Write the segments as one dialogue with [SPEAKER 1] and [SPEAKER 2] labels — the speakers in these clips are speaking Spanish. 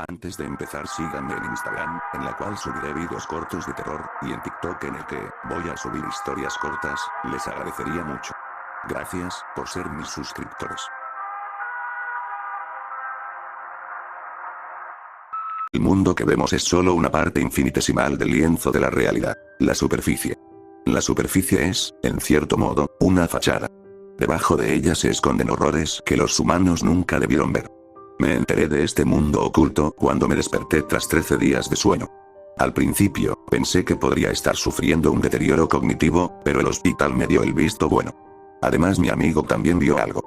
[SPEAKER 1] Antes de empezar, síganme en Instagram, en la cual subiré vídeos cortos de terror, y en TikTok en el que voy a subir historias cortas. Les agradecería mucho. Gracias por ser mis suscriptores. El mundo que vemos es solo una parte infinitesimal del lienzo de la realidad, la superficie. La superficie es, en cierto modo, una fachada. Debajo de ella se esconden horrores que los humanos nunca debieron ver. Me enteré de este mundo oculto cuando me desperté tras 13 días de sueño. Al principio, pensé que podría estar sufriendo un deterioro cognitivo, pero el hospital me dio el visto bueno. Además, mi amigo también vio algo.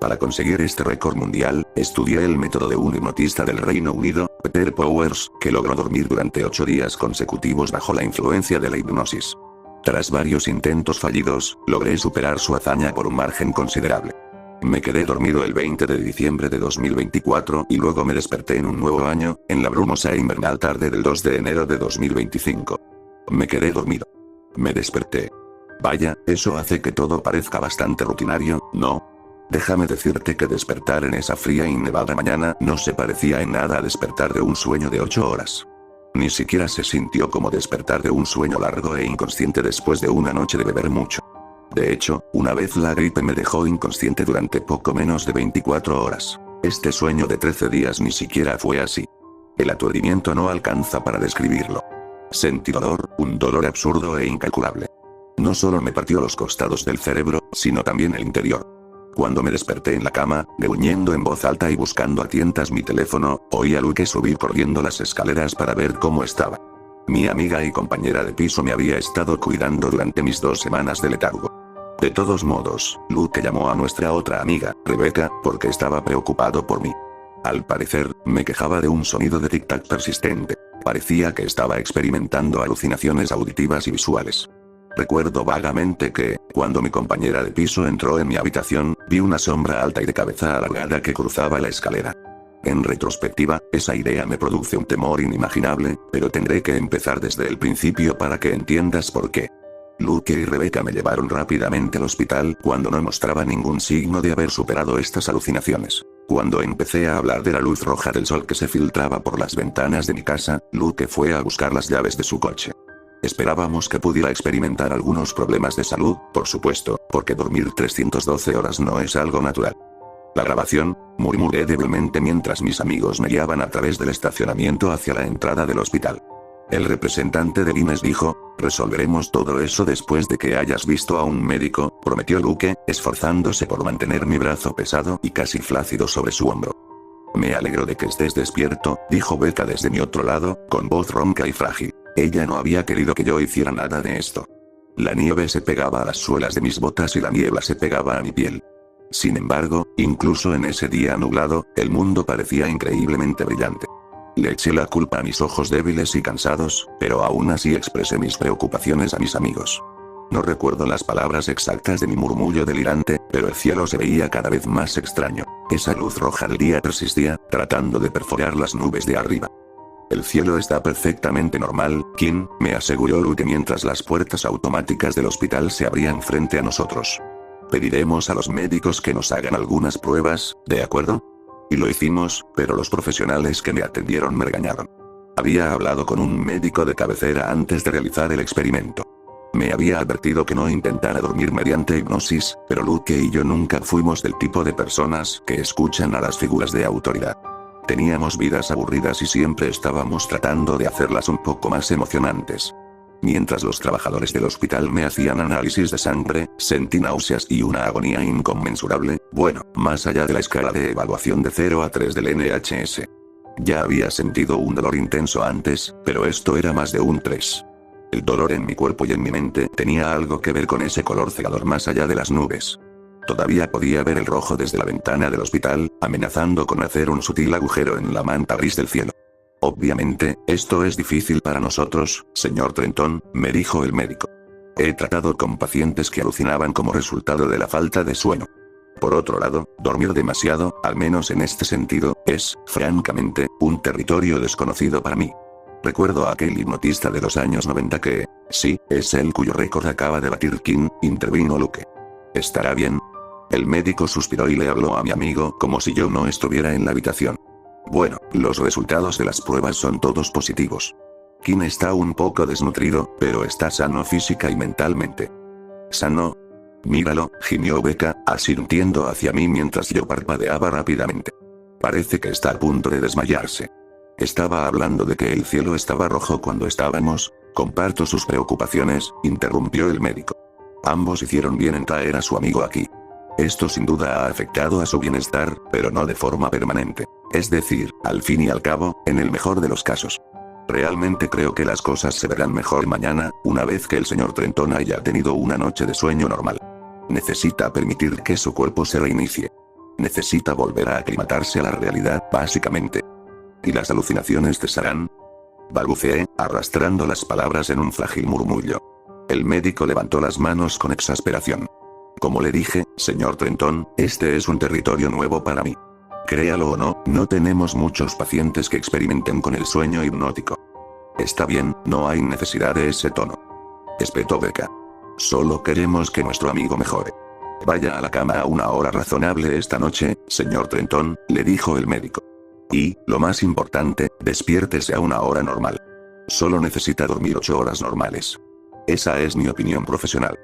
[SPEAKER 1] Para conseguir este récord mundial, estudié el método de un hipnotista del Reino Unido, Peter Powers, que logró dormir durante 8 días consecutivos bajo la influencia de la hipnosis. Tras varios intentos fallidos, logré superar su hazaña por un margen considerable. Me quedé dormido el 20 de diciembre de 2024 y luego me desperté en un nuevo año, en la brumosa e invernal tarde del 2 de enero de 2025. Me quedé dormido. Me desperté. Vaya, eso hace que todo parezca bastante rutinario, ¿no? Déjame decirte que despertar en esa fría y nevada mañana no se parecía en nada a despertar de un sueño de 8 horas. Ni siquiera se sintió como despertar de un sueño largo e inconsciente después de una noche de beber mucho. De hecho, una vez la gripe me dejó inconsciente durante poco menos de 24 horas. Este sueño de 13 días ni siquiera fue así. El aturdimiento no alcanza para describirlo. Sentí dolor, un dolor absurdo e incalculable. No solo me partió los costados del cerebro, sino también el interior. Cuando me desperté en la cama, gruñendo en voz alta y buscando a tientas mi teléfono, oí a Luke subir corriendo las escaleras para ver cómo estaba. Mi amiga y compañera de piso me había estado cuidando durante mis 2 semanas de letargo. De todos modos, Luke llamó a nuestra otra amiga, Rebecca, porque estaba preocupado por mí. Al parecer, me quejaba de un sonido de tic-tac persistente. Parecía que estaba experimentando alucinaciones auditivas y visuales. Recuerdo vagamente que, cuando mi compañera de piso entró en mi habitación, vi una sombra alta y de cabeza alargada que cruzaba la escalera. En retrospectiva, esa idea me produce un temor inimaginable, pero tendré que empezar desde el principio para que entiendas por qué. Luke y Rebecca me llevaron rápidamente al hospital cuando no mostraba ningún signo de haber superado estas alucinaciones. Cuando empecé a hablar de la luz roja del sol que se filtraba por las ventanas de mi casa, Luke fue a buscar las llaves de su coche. Esperábamos que pudiera experimentar algunos problemas de salud, por supuesto, porque dormir 312 horas no es algo natural. La grabación, murmuré débilmente mientras mis amigos me guiaban a través del estacionamiento hacia la entrada del hospital. El representante del INES dijo, resolveremos todo eso después de que hayas visto a un médico, prometió Luke, esforzándose por mantener mi brazo pesado y casi flácido sobre su hombro. Me alegro de que estés despierto, dijo Becca desde mi otro lado, con voz ronca y frágil. Ella no había querido que yo hiciera nada de esto. La nieve se pegaba a las suelas de mis botas y la niebla se pegaba a mi piel. Sin embargo, incluso en ese día nublado, el mundo parecía increíblemente brillante. Le eché la culpa a mis ojos débiles y cansados, pero aún así expresé mis preocupaciones a mis amigos. No recuerdo las palabras exactas de mi murmullo delirante, pero el cielo se veía cada vez más extraño. Esa luz roja del día persistía, tratando de perforar las nubes de arriba. El cielo está perfectamente normal, Kim, me aseguró Luke mientras las puertas automáticas del hospital se abrían frente a nosotros. Pediremos a los médicos que nos hagan algunas pruebas, ¿de acuerdo? Y lo hicimos, pero los profesionales que me atendieron me regañaron. Había hablado con un médico de cabecera antes de realizar el experimento. Me había advertido que no intentara dormir mediante hipnosis, pero Luke y yo nunca fuimos del tipo de personas que escuchan a las figuras de autoridad. Teníamos vidas aburridas y siempre estábamos tratando de hacerlas un poco más emocionantes. Mientras los trabajadores del hospital me hacían análisis de sangre, sentí náuseas y una agonía inconmensurable, bueno, más allá de la escala de evaluación de 0 a 3 del NHS. Ya había sentido un dolor intenso antes, pero esto era más de un 3. El dolor en mi cuerpo y en mi mente tenía algo que ver con ese color cegador más allá de las nubes. Todavía podía ver el rojo desde la ventana del hospital, amenazando con hacer un sutil agujero en la manta gris del cielo. Obviamente, esto es difícil para nosotros, señor Trenton, me dijo el médico. He tratado con pacientes que alucinaban como resultado de la falta de sueño. Por otro lado, dormir demasiado, al menos en este sentido, es, francamente, un territorio desconocido para mí. Recuerdo a aquel hipnotista de los años 90 que, sí, es él cuyo récord acaba de batir Kim, intervino Luke. ¿Estará bien? El médico suspiró y le habló a mi amigo como si yo no estuviera en la habitación. Bueno, los resultados de las pruebas son todos positivos. Kim está un poco desnutrido, pero está sano física y mentalmente. ¿Sano? Míralo, gimió Becca, asintiendo hacia mí mientras yo parpadeaba rápidamente. Parece que está a punto de desmayarse. Estaba hablando de que el cielo estaba rojo cuando estábamos. Comparto sus preocupaciones, interrumpió el médico. Ambos hicieron bien en traer a su amigo aquí. Esto sin duda ha afectado a su bienestar, pero no de forma permanente. Es decir, al fin y al cabo, en el mejor de los casos. Realmente creo que las cosas se verán mejor mañana, una vez que el señor Trenton haya tenido una noche de sueño normal. Necesita permitir que su cuerpo se reinicie. Necesita volver a aclimatarse a la realidad, básicamente. ¿Y las alucinaciones cesarán? Balbuceé, arrastrando las palabras en un frágil murmullo. El médico levantó las manos con exasperación. Como le dije, señor Trenton, este es un territorio nuevo para mí. Créalo o no, no tenemos muchos pacientes que experimenten con el sueño hipnótico. Está bien, no hay necesidad de ese tono. Espetó Becca. Solo queremos que nuestro amigo mejore. Vaya a la cama a una hora razonable esta noche, señor Trenton, le dijo el médico. Y, lo más importante, despiértese a una hora normal. Solo necesita dormir 8 horas normales. Esa es mi opinión profesional.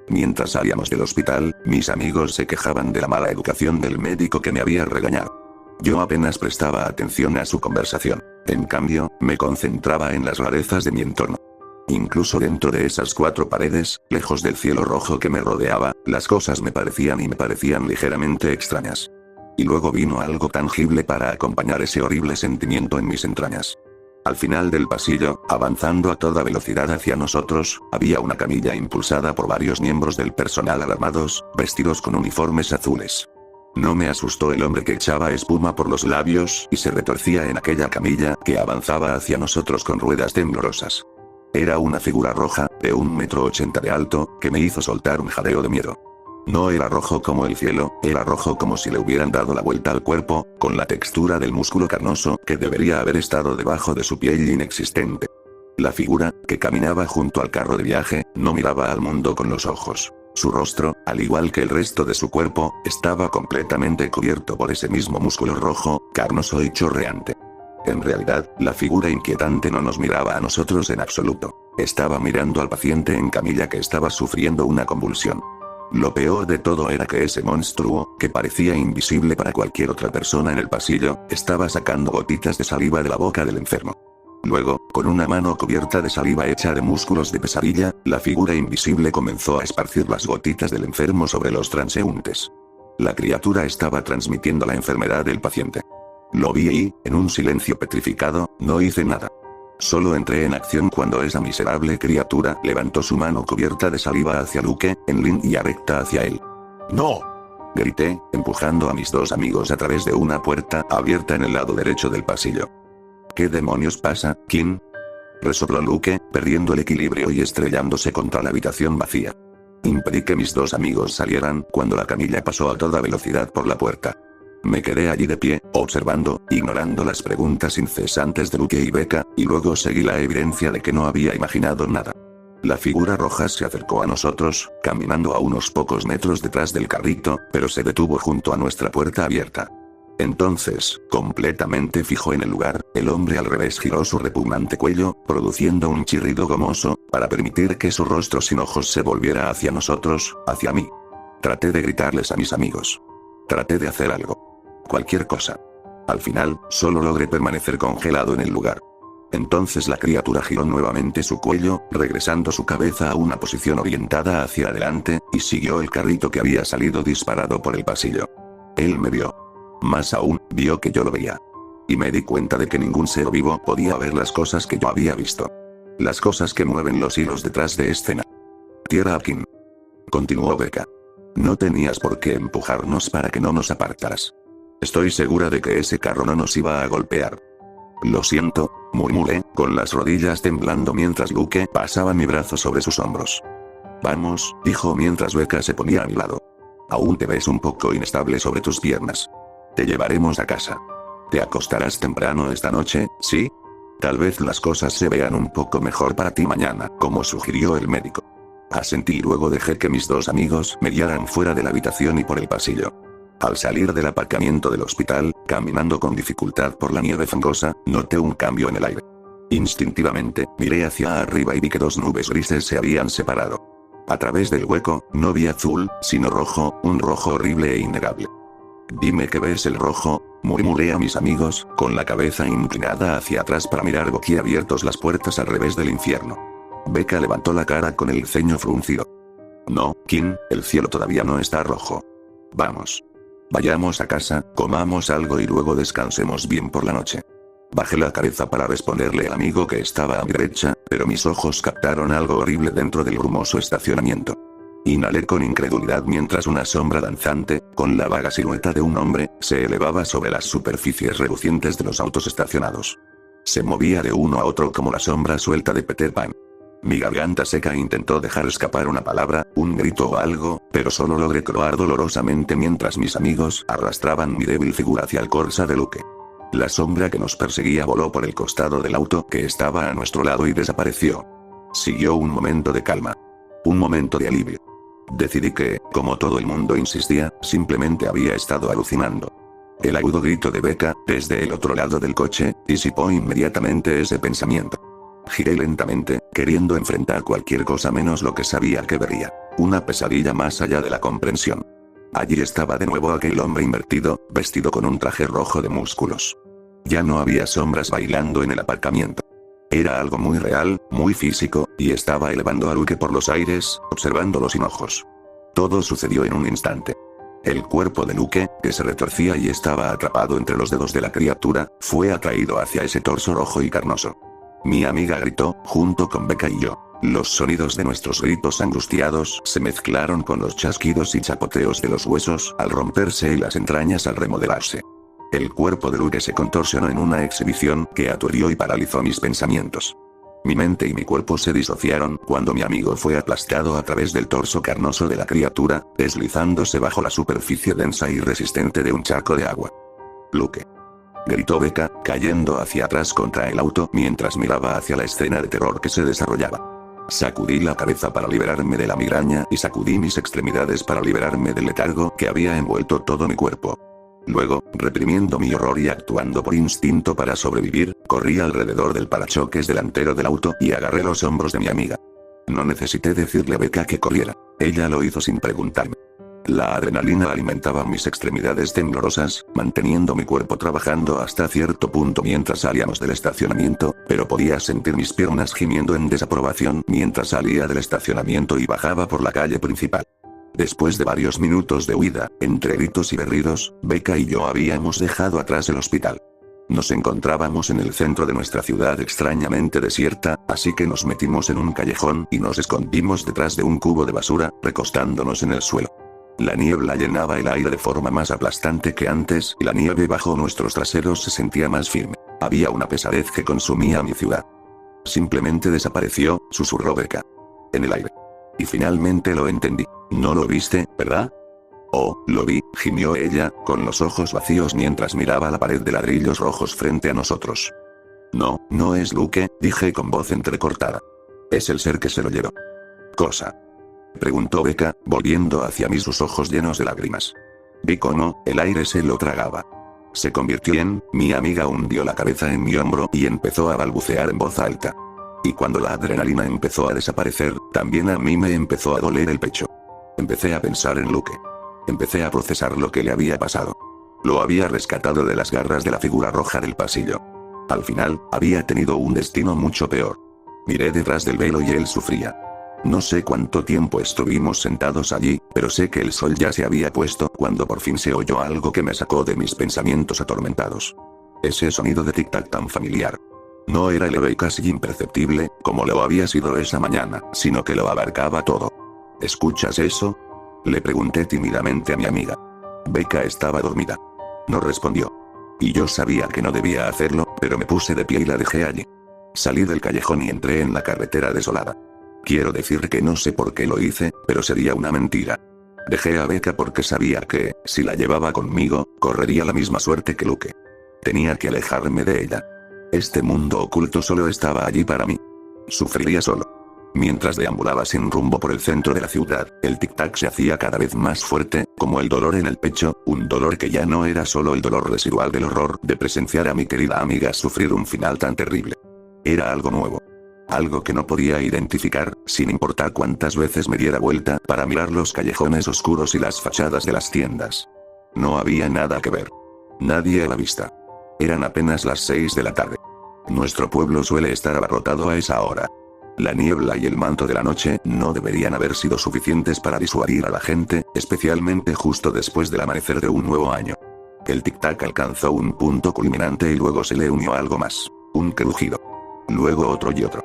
[SPEAKER 1] Mientras salíamos del hospital, mis amigos se quejaban de la mala educación del médico que me había regañado. Yo apenas prestaba atención a su conversación. En cambio, me concentraba en las rarezas de mi entorno. Incluso dentro de esas 4 paredes, lejos del cielo rojo que me rodeaba, las cosas me parecían ligeramente extrañas. Y luego vino algo tangible para acompañar ese horrible sentimiento en mis entrañas. Al final del pasillo, avanzando a toda velocidad hacia nosotros, había una camilla impulsada por varios miembros del personal alarmados, vestidos con uniformes azules. No me asustó el hombre que echaba espuma por los labios y se retorcía en aquella camilla que avanzaba hacia nosotros con ruedas temblorosas. Era una figura roja, de 1,80 m de alto, que me hizo soltar un jadeo de miedo. No era rojo como el cielo, era rojo como si le hubieran dado la vuelta al cuerpo, con la textura del músculo carnoso que debería haber estado debajo de su piel inexistente. La figura, que caminaba junto al carro de viaje, no miraba al mundo con los ojos. Su rostro, al igual que el resto de su cuerpo, estaba completamente cubierto por ese mismo músculo rojo, carnoso y chorreante. En realidad, la figura inquietante no nos miraba a nosotros en absoluto. Estaba mirando al paciente en camilla que estaba sufriendo una convulsión. Lo peor de todo era que ese monstruo, que parecía invisible para cualquier otra persona en el pasillo, estaba sacando gotitas de saliva de la boca del enfermo. Luego, con una mano cubierta de saliva hecha de músculos de pesadilla, la figura invisible comenzó a esparcir las gotitas del enfermo sobre los transeúntes. La criatura estaba transmitiendo la enfermedad del paciente. Lo vi y, en un silencio petrificado, no hice nada. Solo entré en acción cuando esa miserable criatura levantó su mano cubierta de saliva hacia Luke, en línea recta hacia él. ¡No!, grité, empujando a mis 2 amigos a través de una puerta abierta en el lado derecho del pasillo. ¿Qué demonios pasa, Kim?, resopló Luke, perdiendo el equilibrio y estrellándose contra la habitación vacía. Impedí que mis 2 amigos salieran cuando la camilla pasó a toda velocidad por la puerta. Me quedé allí de pie, observando, ignorando las preguntas incesantes de Luke y Becca, y luego seguí la evidencia de que no había imaginado nada. La figura roja se acercó a nosotros, caminando a unos pocos metros detrás del carrito, pero se detuvo junto a nuestra puerta abierta. Entonces, completamente fijo en el lugar, el hombre al revés giró su repugnante cuello, produciendo un chirrido gomoso, para permitir que su rostro sin ojos se volviera hacia nosotros, hacia mí. Traté de gritarles a mis amigos. Traté de hacer algo. Cualquier cosa. Al final, solo logré permanecer congelado en el lugar. Entonces la criatura giró nuevamente su cuello, regresando su cabeza a una posición orientada hacia adelante, y siguió el carrito que había salido disparado por el pasillo. Él me vio. Más aún, vio que yo lo veía. Y me di cuenta de que ningún ser vivo podía ver las cosas que yo había visto. Las cosas que mueven los hilos detrás de escena. Tierra Kim. Continuó Becca. No tenías por qué empujarnos para que no nos apartaras. Estoy segura de que ese carro no nos iba a golpear. Lo siento, murmuré, con las rodillas temblando mientras Luke pasaba mi brazo sobre sus hombros. Vamos, dijo mientras Becca se ponía a mi lado. Aún te ves un poco inestable sobre tus piernas. Te llevaremos a casa. Te acostarás temprano esta noche, ¿sí? Tal vez las cosas se vean un poco mejor para ti mañana, como sugirió el médico. Asentí y luego dejé que mis 2 amigos me guiaran fuera de la habitación y por el pasillo. Al salir del aparcamiento del hospital, caminando con dificultad por la nieve fangosa, noté un cambio en el aire. Instintivamente, miré hacia arriba y vi que dos nubes grises se habían separado. A través del hueco, no vi azul, sino rojo, un rojo horrible e innegable. Dime que ves el rojo, murmuré a mis amigos, con la cabeza inclinada hacia atrás para mirar boquiabiertos las puertas al revés del infierno. Becca levantó la cara con el ceño fruncido. No, Kim, el cielo todavía no está rojo. Vamos. Vayamos a casa, comamos algo y luego descansemos bien por la noche. Bajé la cabeza para responderle al amigo que estaba a mi derecha, pero mis ojos captaron algo horrible dentro del brumoso estacionamiento. Inhalé con incredulidad mientras una sombra danzante, con la vaga silueta de un hombre, se elevaba sobre las superficies relucientes de los autos estacionados. Se movía de uno a otro como la sombra suelta de Peter Pan. Mi garganta seca intentó dejar escapar una palabra, un grito o algo, pero solo logré croar dolorosamente mientras mis amigos arrastraban mi débil figura hacia el Corsa de Luke. La sombra que nos perseguía voló por el costado del auto que estaba a nuestro lado y desapareció. Siguió un momento de calma. Un momento de alivio. Decidí que, como todo el mundo insistía, simplemente había estado alucinando. El agudo grito de Becca, desde el otro lado del coche, disipó inmediatamente ese pensamiento. Giré lentamente, queriendo enfrentar cualquier cosa menos lo que sabía que vería. Una pesadilla más allá de la comprensión. Allí estaba de nuevo aquel hombre invertido, vestido con un traje rojo de músculos. Ya no había sombras bailando en el aparcamiento. Era algo muy real, muy físico, y estaba elevando a Luke por los aires, observándolo sin ojos. Todo sucedió en un instante. El cuerpo de Luke, que se retorcía y estaba atrapado entre los dedos de la criatura, fue atraído hacia ese torso rojo y carnoso. Mi amiga gritó, junto con Becca y yo. Los sonidos de nuestros gritos angustiados se mezclaron con los chasquidos y chapoteos de los huesos al romperse y las entrañas al remodelarse. El cuerpo de Luke se contorsionó en una exhibición que aturdió y paralizó mis pensamientos. Mi mente y mi cuerpo se disociaron cuando mi amigo fue aplastado a través del torso carnoso de la criatura, deslizándose bajo la superficie densa y resistente de un charco de agua. Luke. Gritó Becca, cayendo hacia atrás contra el auto mientras miraba hacia la escena de terror que se desarrollaba. Sacudí la cabeza para liberarme de la migraña y sacudí mis extremidades para liberarme del letargo que había envuelto todo mi cuerpo. Luego, reprimiendo mi horror y actuando por instinto para sobrevivir, corrí alrededor del parachoques delantero del auto y agarré los hombros de mi amiga. No necesité decirle a Becca que corriera. Ella lo hizo sin preguntarme. La adrenalina alimentaba mis extremidades temblorosas, manteniendo mi cuerpo trabajando hasta cierto punto mientras salíamos del estacionamiento, pero podía sentir mis piernas gimiendo en desaprobación mientras salía del estacionamiento y bajaba por la calle principal. Después de varios minutos de huida, entre gritos y berridos, Becca y yo habíamos dejado atrás el hospital. Nos encontrábamos en el centro de nuestra ciudad extrañamente desierta, así que nos metimos en un callejón y nos escondimos detrás de un cubo de basura, recostándonos en el suelo. La niebla llenaba el aire de forma más aplastante que antes y la nieve bajo nuestros traseros se sentía más firme. Había una pesadez que consumía mi ciudad. Simplemente desapareció, susurró Becca. En el aire. Y finalmente lo entendí. No lo viste, ¿verdad? Oh, lo vi, gimió ella, con los ojos vacíos mientras miraba la pared de ladrillos rojos frente a nosotros. No, no es Luke, dije con voz entrecortada. Es el ser que se lo llevó. ¿Cosa? Preguntó Becca, volviendo hacia mí sus ojos llenos de lágrimas. Vi cómo el aire se lo tragaba. Se convirtió en, mi amiga hundió la cabeza en mi hombro y empezó a balbucear en voz alta. Y cuando la adrenalina empezó a desaparecer, también a mí me empezó a doler el pecho. Empecé a pensar en Luke. Empecé a procesar lo que le había pasado. Lo había rescatado de las garras de la figura roja del pasillo. Al final, había tenido un destino mucho peor. Miré detrás del velo y él sufría. No sé cuánto tiempo estuvimos sentados allí, pero sé que el sol ya se había puesto cuando por fin se oyó algo que me sacó de mis pensamientos atormentados. Ese sonido de tic-tac tan familiar. No era leve y casi imperceptible, como lo había sido esa mañana, sino que lo abarcaba todo. ¿Escuchas eso? Le pregunté tímidamente a mi amiga. Becca estaba dormida. No respondió. Y yo sabía que no debía hacerlo, pero me puse de pie y la dejé allí. Salí del callejón y entré en la carretera desolada. Quiero decir que no sé por qué lo hice, pero sería una mentira. Dejé a Becca porque sabía que, si la llevaba conmigo, correría la misma suerte que Luke. Tenía que alejarme de ella. Este mundo oculto solo estaba allí para mí. Sufriría solo. Mientras deambulaba sin rumbo por el centro de la ciudad, el tic-tac se hacía cada vez más fuerte, como el dolor en el pecho, un dolor que ya no era solo el dolor residual del horror de presenciar a mi querida amiga sufrir un final tan terrible. Era algo nuevo. Algo que no podía identificar, sin importar cuántas veces me diera vuelta para mirar los callejones oscuros y las fachadas de las tiendas. No había nada que ver. Nadie a la vista. Eran apenas las 6 de la tarde. Nuestro pueblo suele estar abarrotado a esa hora. La niebla y el manto de la noche no deberían haber sido suficientes para disuadir a la gente, especialmente justo después del amanecer de un nuevo año. El tic-tac alcanzó un punto culminante y luego se le unió algo más. Un crujido. Luego otro y otro.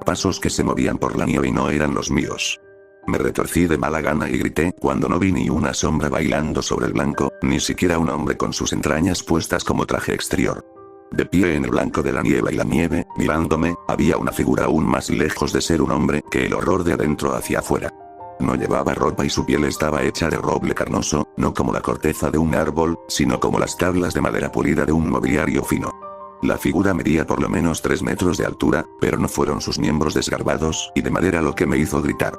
[SPEAKER 1] Pasos que se movían por la nieve y no eran los míos. Me retorcí de mala gana y grité cuando no vi ni una sombra bailando sobre el blanco, ni siquiera un hombre con sus entrañas puestas como traje exterior. De pie en el blanco de la niebla y la nieve, mirándome, había una figura aún más lejos de ser un hombre que el horror de adentro hacia afuera. No llevaba ropa y su piel estaba hecha de roble carnoso, no como la corteza de un árbol, sino como las tablas de madera pulida de un mobiliario fino. La figura medía por lo menos 3 metros de altura, pero no fueron sus miembros desgarbados y de madera lo que me hizo gritar.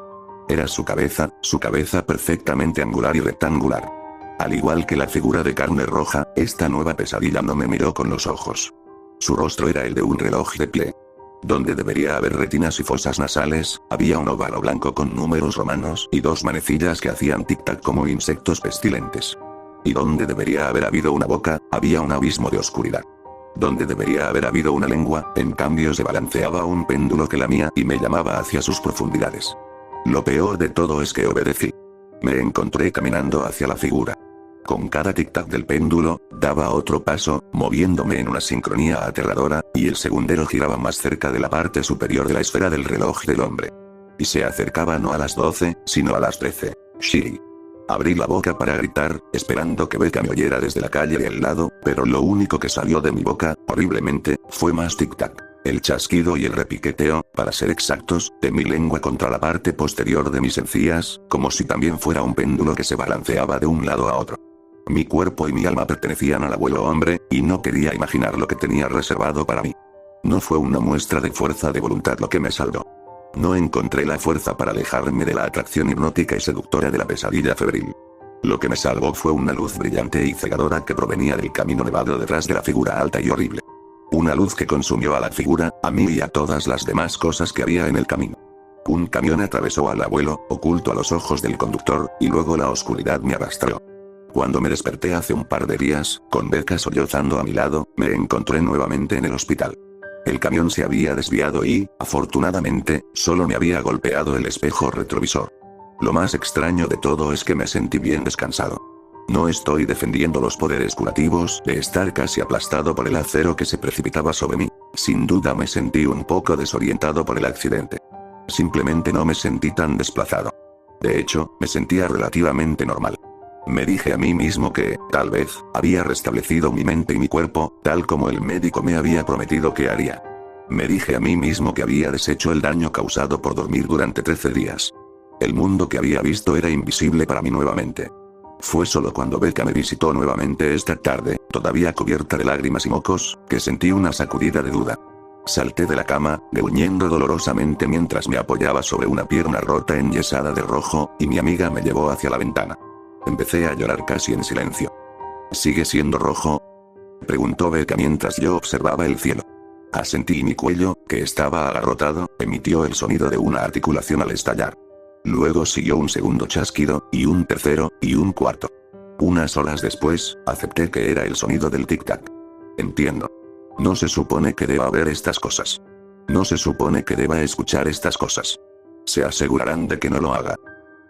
[SPEAKER 1] Era su cabeza perfectamente angular y rectangular. Al igual que la figura de carne roja, esta nueva pesadilla no me miró con los ojos. Su rostro era el de un reloj de pie. Donde debería haber retinas y fosas nasales, había un óvalo blanco con números romanos y 2 manecillas que hacían tic-tac como insectos pestilentes. Y donde debería haber habido una boca, había un abismo de oscuridad. Donde debería haber habido una lengua, en cambio se balanceaba un péndulo que lamía y me llamaba hacia sus profundidades. Lo peor de todo es que obedecí. Me encontré caminando hacia la figura. Con cada tic-tac del péndulo, daba otro paso, moviéndome en una sincronía aterradora, y el segundero giraba más cerca de la parte superior de la esfera del reloj del hombre. Y se acercaba no a las 12, sino a las 13. Shiri. Abrí la boca para gritar, esperando que Becca me oyera desde la calle de al lado, pero lo único que salió de mi boca, horriblemente, fue más tic-tac. El chasquido y el repiqueteo, para ser exactos, de mi lengua contra la parte posterior de mis encías, como si también fuera un péndulo que se balanceaba de un lado a otro. Mi cuerpo y mi alma pertenecían al abuelo hombre, y no quería imaginar lo que tenía reservado para mí. No fue una muestra de fuerza de voluntad lo que me salvó. No encontré la fuerza para alejarme de la atracción hipnótica y seductora de la pesadilla febril. Lo que me salvó fue una luz brillante y cegadora que provenía del camino nevado detrás de la figura alta y horrible. Una luz que consumió a la figura, a mí y a todas las demás cosas que había en el camino. Un camión atravesó al abuelo, oculto a los ojos del conductor, y luego la oscuridad me arrastró. Cuando me desperté hace un par de días, con Becca sollozando a mi lado, me encontré nuevamente en el hospital. El camión se había desviado y, afortunadamente, solo me había golpeado el espejo retrovisor. Lo más extraño de todo es que me sentí bien descansado. No estoy defendiendo los poderes curativos de estar casi aplastado por el acero que se precipitaba sobre mí. Sin duda me sentí un poco desorientado por el accidente. Simplemente no me sentí tan desplazado. De hecho, me sentía relativamente normal. Me dije a mí mismo que, tal vez, había restablecido mi mente y mi cuerpo, tal como el médico me había prometido que haría. Me dije a mí mismo que había deshecho el daño causado por dormir durante 13 días. El mundo que había visto era invisible para mí nuevamente. Fue solo cuando Becca me visitó nuevamente esta tarde, todavía cubierta de lágrimas y mocos, que sentí una sacudida de duda. Salté de la cama, gruñendo dolorosamente mientras me apoyaba sobre una pierna rota enyesada de rojo, y mi amiga me llevó hacia la ventana. Empecé a llorar casi en silencio. ¿Sigue siendo rojo?, preguntó Becca mientras yo observaba el cielo. Asentí y mi cuello, que estaba agarrotado, emitió el sonido de una articulación al estallar. Luego siguió un segundo chasquido, y un tercero, y un cuarto. Unas horas después, acepté que era el sonido del tic-tac. Entiendo. No se supone que deba ver estas cosas. No se supone que deba escuchar estas cosas. Se asegurarán de que no lo haga.